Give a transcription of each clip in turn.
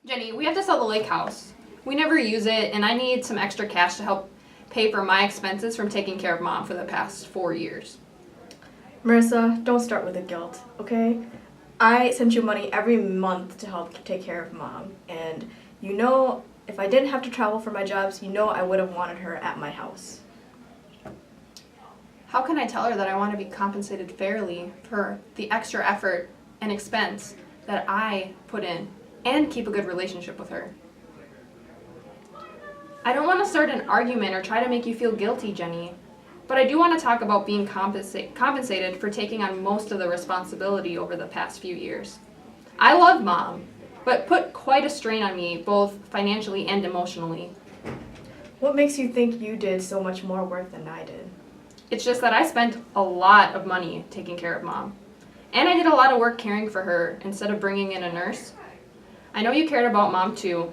Jenny, we have to sell the lake house. We never use it, and I need some extra cash to help pay for my expenses from taking care of Mom for the past 4 years. Marissa, don't start with the guilt, okay? I sent you money every month to help take care of Mom, and you know, if I didn't have to travel for my jobs, you know I would have wanted her at my house. How can I tell her that I want to be compensated fairly for the extra effort and expense that I put in and keep a good relationship with her? I don't want to start an argument or try to make you feel guilty, Jenny, but I do want to talk about being compensated for taking on most of the responsibility over the past few years. I love Mom, but put quite a strain on me, both financially and emotionally. What makes you think you did so much more work than I did? It's just that I spent a lot of money taking care of Mom. And I did a lot of work caring for her instead of bringing in a nurse. I know you cared about Mom too,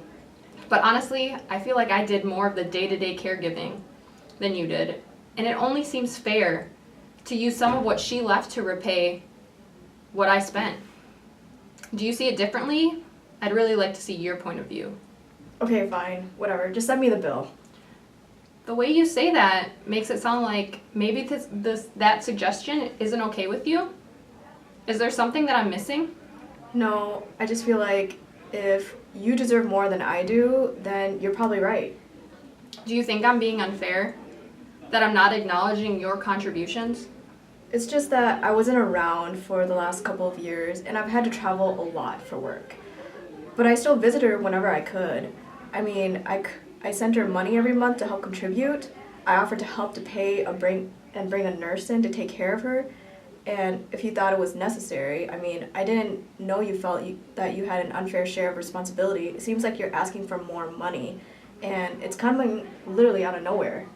but honestly, I feel like I did more of the day-to-day caregiving than you did. And it only seems fair to use some of what she left to repay what I spent. Do you see it differently? I'd really like to see your point of view. Okay, fine, whatever, just send me the bill. The way you say that makes it sound like maybe that suggestion isn't okay with you. Is there something that I'm missing? No, I just feel like if you deserve more than I do, then you're probably right. Do you think I'm being unfair? That I'm not acknowledging your contributions? It's just that I wasn't around for the last couple of years, and I've had to travel a lot for work. But I still visit her whenever I could. I mean, I sent her money every month to help contribute. I offered to help to pay bring a nurse in to take care of her. And if you thought it was necessary, I mean, I didn't know you felt that you had an unfair share of responsibility. It seems like you're asking for more money, and it's coming literally out of nowhere.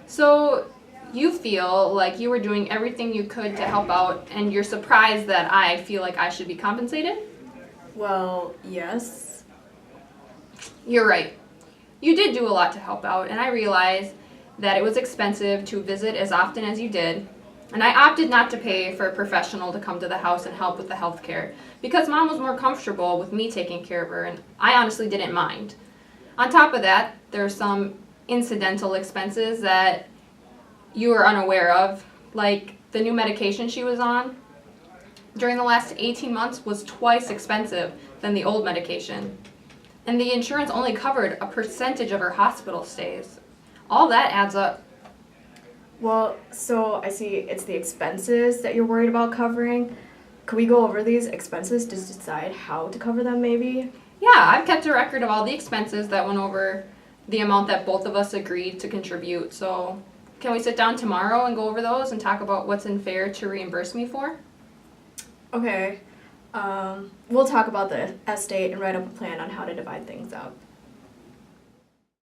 So you feel like you were doing everything you could to help out, and you're surprised that I feel like I should be compensated? Well, yes. You're right. You did do a lot to help out, and I realize that it was expensive to visit as often as you did. And I opted not to pay for a professional to come to the house and help with the health care because Mom was more comfortable with me taking care of her, and I honestly didn't mind. On top of that, there are some incidental expenses that you were unaware of, like the new medication she was on during the last 18 months was twice expensive than the old medication. And the insurance only covered a percentage of her hospital stays. All that adds up. Well, so I see it's the expenses that you're worried about covering. Could we go over these expenses to decide how to cover them, maybe? Yeah, I've kept a record of all the expenses that went over the amount that both of us agreed to contribute. So can we sit down tomorrow and go over those and talk about what's unfair to reimburse me for? Okay. We'll talk about the estate and write up a plan on how to divide things up.